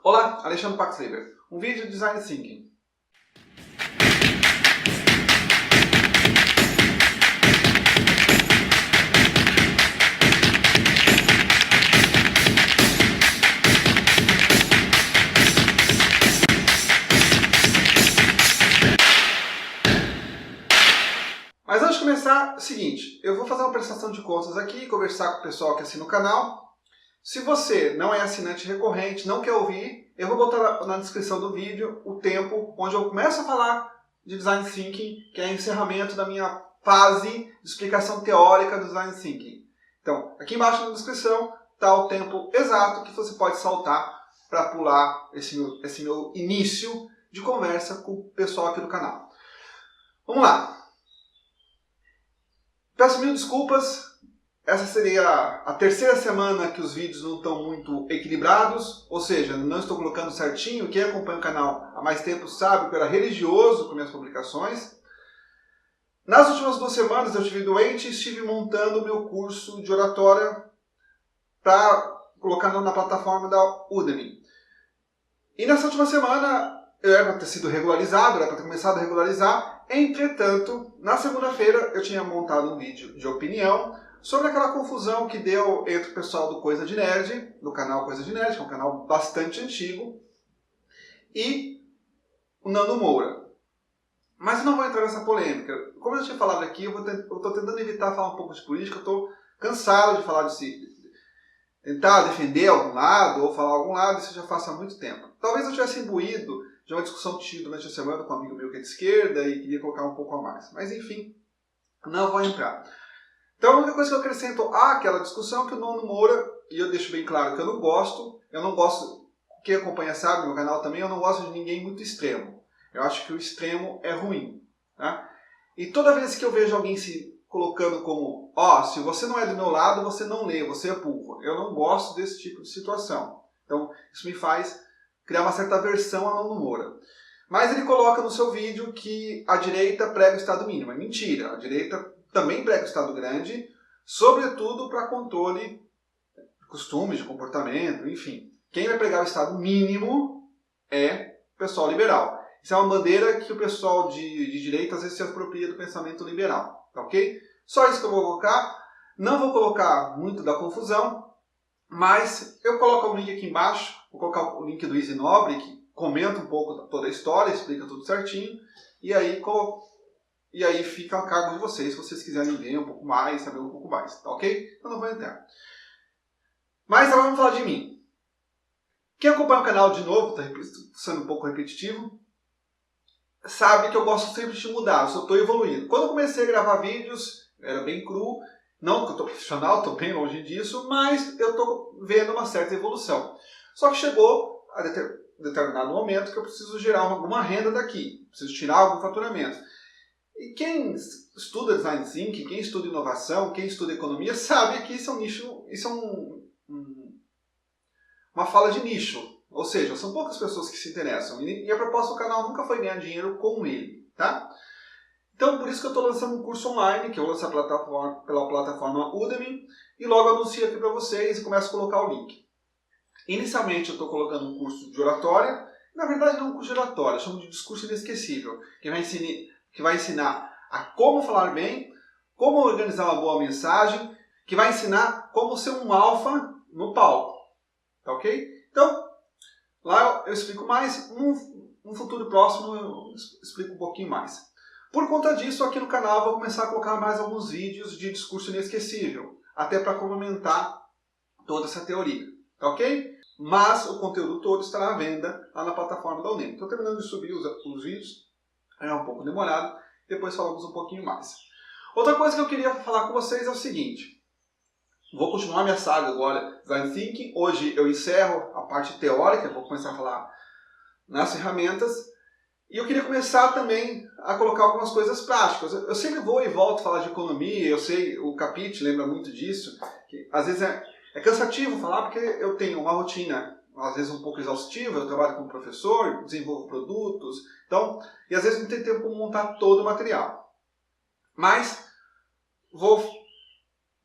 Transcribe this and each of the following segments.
Olá, Alexandre Paxleber. Um vídeo de Design Thinking. Mas antes de começar, é o seguinte, eu vou fazer uma prestação de contas aqui, conversar com o pessoal que assina o canal. Se você não é assinante recorrente, não quer ouvir, eu vou botar na descrição do vídeo o tempo onde eu começo a falar de Design Thinking, que é o encerramento da minha fase de explicação teórica do Design Thinking. Então, aqui embaixo na descrição está o tempo exato que você pode saltar para pular esse meu início de conversa com o pessoal aqui do canal. Vamos lá. Peço mil desculpas. Essa seria a terceira semana que os vídeos não estão muito equilibrados, ou seja, não estou colocando certinho. Quem acompanha o canal há mais tempo sabe que eu era religioso com minhas publicações. Nas últimas 2 semanas eu estive doente e estive montando o meu curso de oratória para colocar na plataforma da Udemy. E nessa última semana eu era para ter sido regularizado, era para ter começado a regularizar. Entretanto, na segunda-feira eu tinha montado um vídeo de opinião sobre aquela confusão que deu entre o pessoal do Coisa de Nerd, do canal Coisa de Nerd, que é um canal bastante antigo, e o Nando Moura. Mas eu não vou entrar nessa polêmica. Como eu já tinha falado aqui, eu estou tentando evitar falar um pouco de política, eu estou cansado de falar tentar defender algum lado ou falar algum lado, isso eu já faço há muito tempo. Talvez eu tivesse imbuído de uma discussão que tive durante a semana com um amigo meu que é de esquerda e queria colocar um pouco a mais. Mas enfim, não vou entrar. Então a única coisa que eu acrescento àquela discussão é que o Nando Moura, e eu deixo bem claro que eu não gosto, quem acompanha sabe no meu canal também, eu não gosto de ninguém muito extremo. Eu acho que o extremo é ruim. Tá? E toda vez que eu vejo alguém se colocando como, se você não é do meu lado, você não lê, você é burro. Eu não gosto desse tipo de situação. Então isso me faz criar uma certa aversão a Nando Moura. Mas ele coloca no seu vídeo que a direita prega o Estado mínimo. É mentira, a direita também prega o Estado grande, sobretudo para controle de costumes, de comportamento, enfim. Quem vai pregar o Estado mínimo é o pessoal liberal. Isso é uma bandeira que o pessoal de direita às vezes se apropria do pensamento liberal, tá ok? Só isso que eu vou colocar. Não vou colocar muito da confusão, mas eu coloco o link aqui embaixo, vou colocar o link do Easy Nobre, que comenta um pouco toda a história, explica tudo certinho, e aí fica a cargo de vocês, se vocês quiserem ler um pouco mais, saber um pouco mais, tá ok? Eu não vou entrar. Mas agora vamos falar de mim. Quem acompanha o canal de novo, está sendo um pouco repetitivo, sabe que eu gosto sempre de mudar, eu só estou evoluindo. Quando eu comecei a gravar vídeos, era bem cru, não que eu estou profissional, estou bem longe disso, mas eu estou vendo uma certa evolução. Só que chegou a determinado momento que eu preciso gerar alguma renda daqui, preciso tirar algum faturamento. E quem estuda Design Thinking, quem estuda inovação, quem estuda economia, sabe que isso é um nicho, isso é uma fala de nicho. Ou seja, são poucas pessoas que se interessam. E a proposta do canal nunca foi ganhar dinheiro com ele. Tá? Então, por isso que eu estou lançando um curso online, que eu lanço pela plataforma Udemy, e logo anuncio aqui para vocês e começo a colocar o link. Inicialmente eu estou colocando um curso de oratória. Na verdade não é um curso de oratória, eu chamo de discurso inesquecível, que vai ensinar a como falar bem, como organizar uma boa mensagem, que vai ensinar como ser um alfa no palco. Tá ok? Então, lá eu explico mais, no futuro próximo eu explico um pouquinho mais. Por conta disso, aqui no canal eu vou começar a colocar mais alguns vídeos de discurso inesquecível, até para complementar toda essa teoria. Tá ok? Mas o conteúdo todo estará à venda lá na plataforma da Udemy. Estou terminando de subir os vídeos. É um pouco demorado, depois falamos um pouquinho mais. Outra coisa que eu queria falar com vocês é o seguinte. Vou continuar minha saga agora, Design Thinking. Hoje eu encerro a parte teórica, vou começar a falar nas ferramentas. E eu queria começar também a colocar algumas coisas práticas. Eu sempre vou e volto a falar de economia, eu sei, o Capit lembra muito disso, que às vezes é cansativo falar porque eu tenho uma rotina às vezes um pouco exaustiva, eu trabalho como professor, desenvolvo produtos, e às vezes não tem tempo para montar todo o material. Mas vou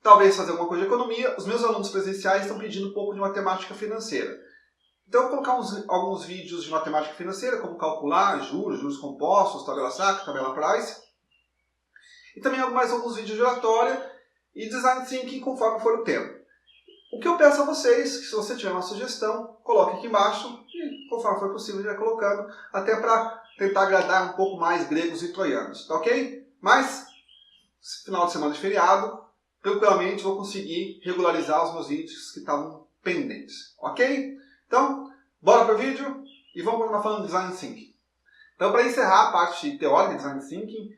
talvez fazer alguma coisa de economia. Os meus alunos presenciais estão pedindo um pouco de matemática financeira. Então eu vou colocar alguns vídeos de matemática financeira, como calcular juros, juros compostos, tabela Sacre, tabela Price. E também mais alguns vídeos de oratória e design thinking conforme for o tema. O que eu peço a vocês, que se você tiver uma sugestão, coloque aqui embaixo e conforme for possível já colocando, até para tentar agradar um pouco mais gregos e troianos, tá ok? Mas, final de semana de feriado, tranquilamente vou conseguir regularizar os meus vídeos que estavam pendentes, ok? Então, bora para o vídeo e vamos continuar falando de Design Thinking. Então, para encerrar a parte teórica de Design Thinking,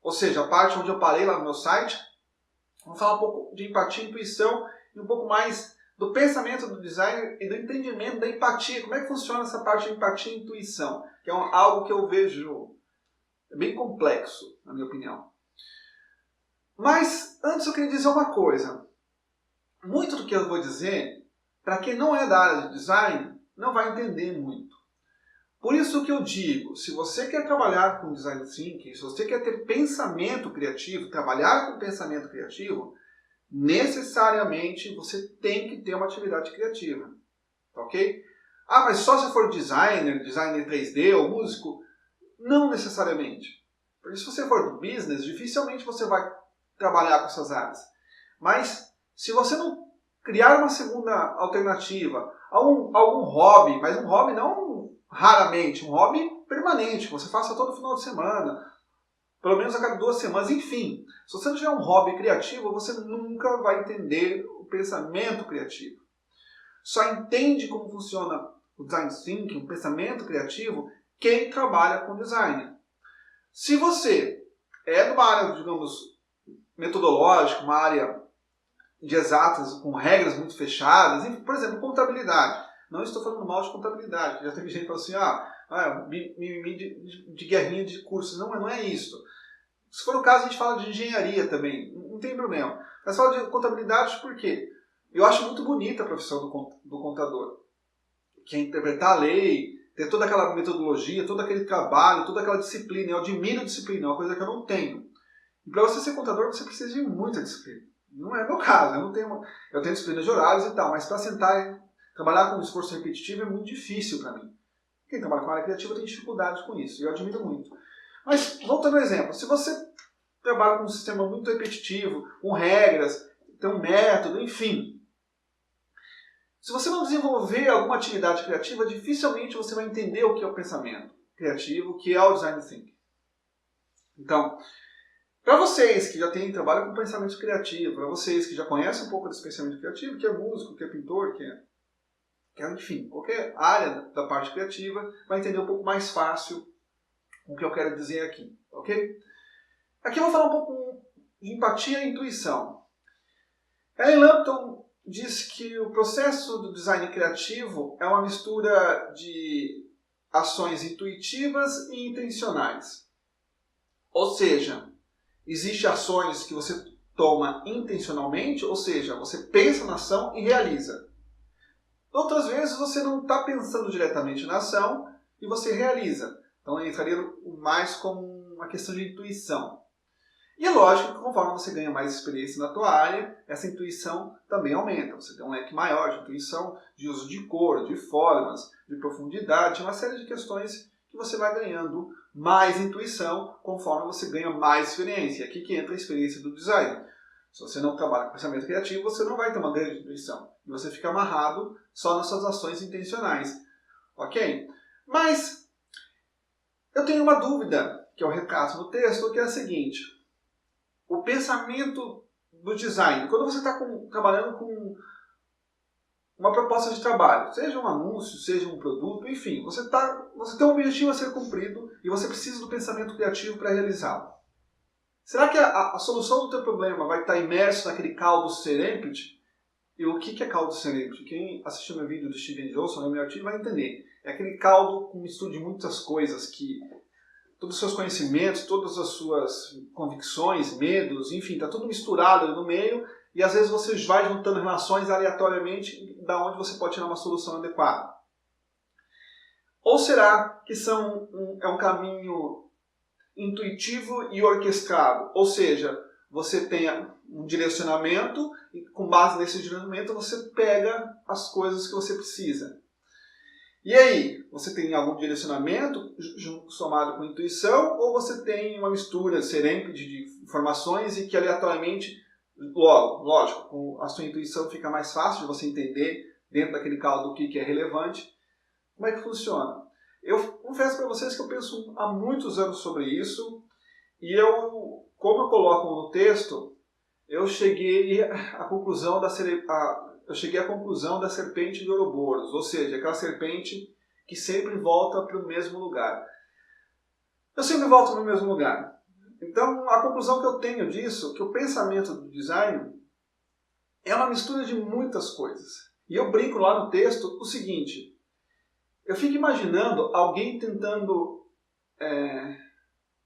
ou seja, a parte onde eu parei lá no meu site, vamos falar um pouco de empatia e intuição e um pouco mais do pensamento do designer e do entendimento da empatia. Como é que funciona essa parte de empatia e intuição? Que é algo que eu vejo bem complexo, na minha opinião. Mas, antes eu queria dizer uma coisa. Muito do que eu vou dizer, para quem não é da área de design, não vai entender muito. Por isso que eu digo, se você quer trabalhar com design thinking, se você quer ter pensamento criativo, trabalhar com pensamento criativo, necessariamente você tem que ter uma atividade criativa. Ok? Ah, mas só se for designer 3D ou músico? Não necessariamente. Porque se você for do business, dificilmente você vai trabalhar com essas áreas. Mas se você não criar uma segunda alternativa, algum hobby, mas um hobby não raramente, um hobby permanente, que você faça todo final de semana, pelo menos a cada 2 semanas, enfim. Se você não tiver um hobby criativo, você nunca vai entender o pensamento criativo. Só entende como funciona o design thinking, o pensamento criativo, quem trabalha com design. Se você é de uma área, digamos, metodológica, uma área de exatas, com regras muito fechadas, por exemplo, contabilidade. Não estou falando mal de contabilidade, já teve gente que falou assim, mimimi de guerrinha de cursos. Não é isso. Se for o caso, a gente fala de engenharia também, não tem problema. Mas fala de contabilidade por quê? Eu acho muito bonita a profissão do contador, que é interpretar a lei, ter toda aquela metodologia, todo aquele trabalho, toda aquela disciplina. Eu admiro disciplina, é uma coisa que eu não tenho. E para você ser contador, você precisa de muita disciplina. Não é meu caso, eu tenho disciplina de horários e tal, mas para sentar e trabalhar com um esforço repetitivo é muito difícil para mim. Quem trabalha com área criativa tem dificuldade com isso, e eu admiro muito. Mas, voltando ao exemplo, se você trabalha com um sistema muito repetitivo, com regras, tem um método, enfim. Se você não desenvolver alguma atividade criativa, dificilmente você vai entender o que é o pensamento criativo, o que é o design thinking. Então, para vocês que já trabalham com pensamento criativo, para vocês que já conhecem um pouco desse pensamento criativo, que é músico, que é pintor, que é enfim, qualquer área da parte criativa, vai entender um pouco mais fácil o que eu quero dizer aqui, ok? Aqui eu vou falar um pouco de empatia e intuição. Ellen Lampton diz que o processo do design criativo é uma mistura de ações intuitivas e intencionais. Ou seja, existem ações que você toma intencionalmente, ou seja, você pensa na ação e realiza. Outras vezes você não está pensando diretamente na ação e você realiza. Então entraria mais como uma questão de intuição. E é lógico que conforme você ganha mais experiência na tua área, essa intuição também aumenta. Você tem um leque maior de intuição, de uso de cor, de formas, de profundidade, uma série de questões que você vai ganhando mais intuição conforme você ganha mais experiência. É aqui que entra a experiência do design. Se você não trabalha com pensamento criativo, você não vai ter uma grande intuição. E você fica amarrado só nas suas ações intencionais. Ok? Mas eu tenho uma dúvida, que é o recato no texto, que é a seguinte. O pensamento do design, quando você está trabalhando com uma proposta de trabalho, seja um anúncio, seja um produto, enfim, você tem um objetivo a ser cumprido e você precisa do pensamento criativo para realizá-lo. Será que a solução do teu problema vai estar imerso naquele caldo serendipity? E o que é caldo serendipity? Quem assistiu meu vídeo do Steven Johnson no meu artigo vai entender. É aquele caldo com mistura de muitas coisas, que todos os seus conhecimentos, todas as suas convicções, medos, enfim, está tudo misturado ali no meio e às vezes você vai juntando relações aleatoriamente da onde você pode tirar uma solução adequada. Ou será que é um caminho intuitivo e orquestrado? Ou seja, você tem um direcionamento e com base nesse direcionamento você pega as coisas que você precisa. E aí, você tem algum direcionamento somado com intuição ou você tem uma mistura serênpede de informações e que aleatoriamente, lógico, com a sua intuição fica mais fácil de você entender dentro daquele caldo o que é relevante. Como é que funciona? Eu confesso para vocês que eu penso há muitos anos sobre isso e como eu coloco no texto, eu cheguei à conclusão da serpente de Ouroboros, ou seja, aquela serpente que sempre volta para o mesmo lugar. Eu sempre volto para o mesmo lugar. Então, a conclusão que eu tenho disso, que o pensamento do design é uma mistura de muitas coisas. E eu brinco lá no texto o seguinte, eu fico imaginando alguém tentando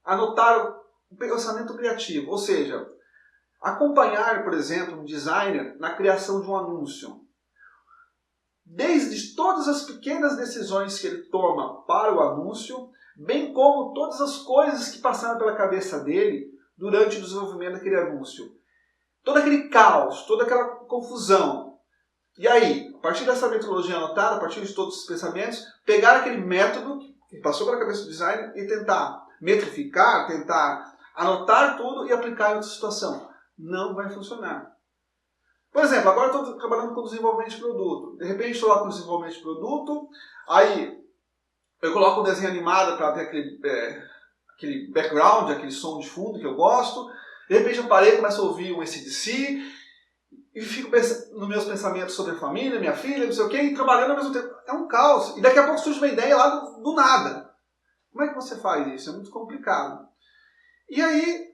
anotar um pensamento criativo, ou seja, acompanhar, por exemplo, um designer na criação de um anúncio. Desde todas as pequenas decisões que ele toma para o anúncio, bem como todas as coisas que passaram pela cabeça dele durante o desenvolvimento daquele anúncio. Todo aquele caos, toda aquela confusão. E aí, a partir dessa metodologia anotada, a partir de todos os pensamentos, pegar aquele método que passou pela cabeça do designer e tentar metrificar, tentar anotar tudo e aplicar em outra situação. Não vai funcionar. Por exemplo, agora eu estou trabalhando com desenvolvimento de produto. De repente estou lá com desenvolvimento de produto, aí eu coloco um desenho animado para ter aquele background, aquele som de fundo que eu gosto. De repente eu parei, começo a ouvir um AC/DC e fico nos meus pensamentos sobre a família, minha filha, não sei o quê, e trabalhando ao mesmo tempo. É um caos. E daqui a pouco surge uma ideia lá do nada. Como é que você faz isso? É muito complicado. E aí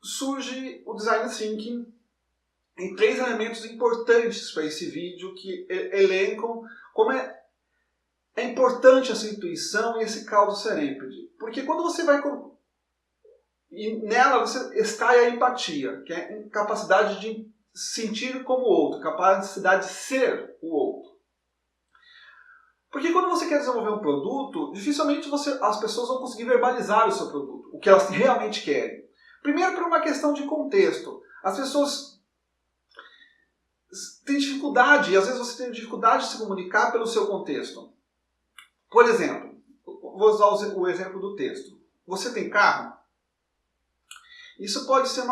surge o Design Thinking em 3 elementos importantes para esse vídeo que elencam como é importante essa intuição e esse caldo serênpede. Porque quando você vai... E nela você extrai a empatia, que é a capacidade de sentir como o outro, capacidade de ser o outro. Porque quando você quer desenvolver um produto, dificilmente as pessoas vão conseguir verbalizar o seu produto, o que elas realmente querem. Primeiro, por uma questão de contexto. As pessoas têm dificuldade, e às vezes você tem dificuldade de se comunicar pelo seu contexto. Por exemplo, vou usar o exemplo do texto. Você tem carro? Isso pode ser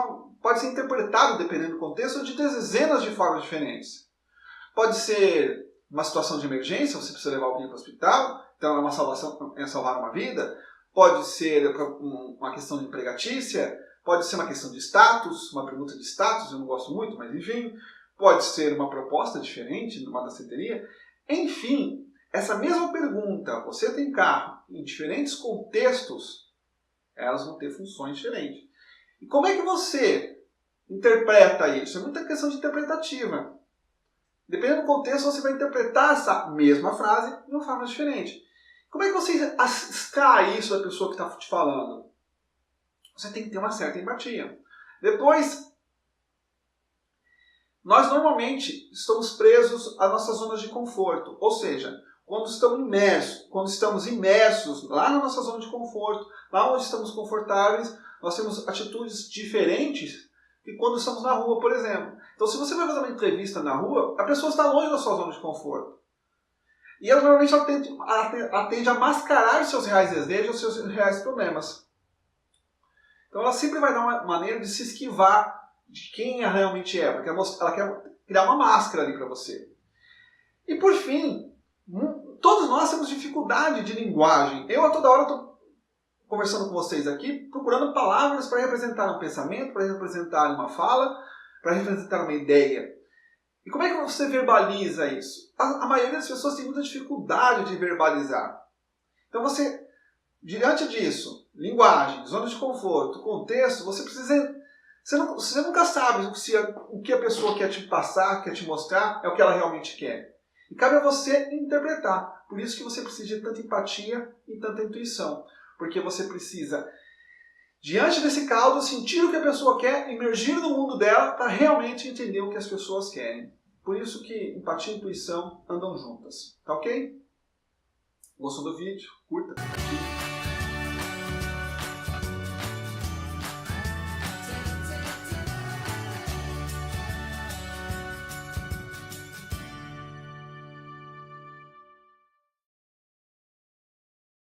interpretado, dependendo do contexto, de dezenas de formas diferentes. Pode ser uma situação de emergência, você precisa levar alguém para o hospital, então é uma salvação, é salvar uma vida. Pode ser uma questão de empregatícia, pode ser uma questão de status, uma pergunta de status, eu não gosto muito, mas enfim. Pode ser uma proposta diferente, numa danceteria. Enfim, essa mesma pergunta, você tem carro, em diferentes contextos, elas vão ter funções diferentes. E como é que você interpreta isso? É muita questão de interpretativa. Dependendo do contexto, você vai interpretar essa mesma frase de uma forma diferente. Como é que você extrai isso da pessoa que está te falando? Você tem que ter uma certa empatia. Depois, nós normalmente estamos presos às nossas zonas de conforto. Ou seja, quando estamos imersos lá na nossa zona de conforto, lá onde estamos confortáveis, nós temos atitudes diferentes que quando estamos na rua, por exemplo. Então, se você vai fazer uma entrevista na rua, a pessoa está longe da sua zona de conforto. E ela normalmente tende a mascarar os seus reais desejos, os seus reais problemas. Então, ela sempre vai dar uma maneira de se esquivar de quem ela realmente é, porque ela quer criar uma máscara ali para você. E, por fim, todos nós temos dificuldade de linguagem. Eu, a toda hora, estou conversando com vocês aqui, procurando palavras para representar um pensamento, para representar uma fala, para representar uma ideia. E como é que você verbaliza isso? A maioria das pessoas tem muita dificuldade de verbalizar. Então você, diante disso, linguagem, zona de conforto, contexto, você precisa... Você nunca sabe se o que a pessoa quer te passar, quer te mostrar, é o que ela realmente quer. E cabe a você interpretar. Por isso que você precisa de tanta empatia e tanta intuição. Porque você precisa, diante desse caldo, sentir o que a pessoa quer, emergir no mundo dela para realmente entender o que as pessoas querem. Por isso que empatia e intuição andam juntas. Tá ok? Gostou do vídeo? Curta, compartilhe.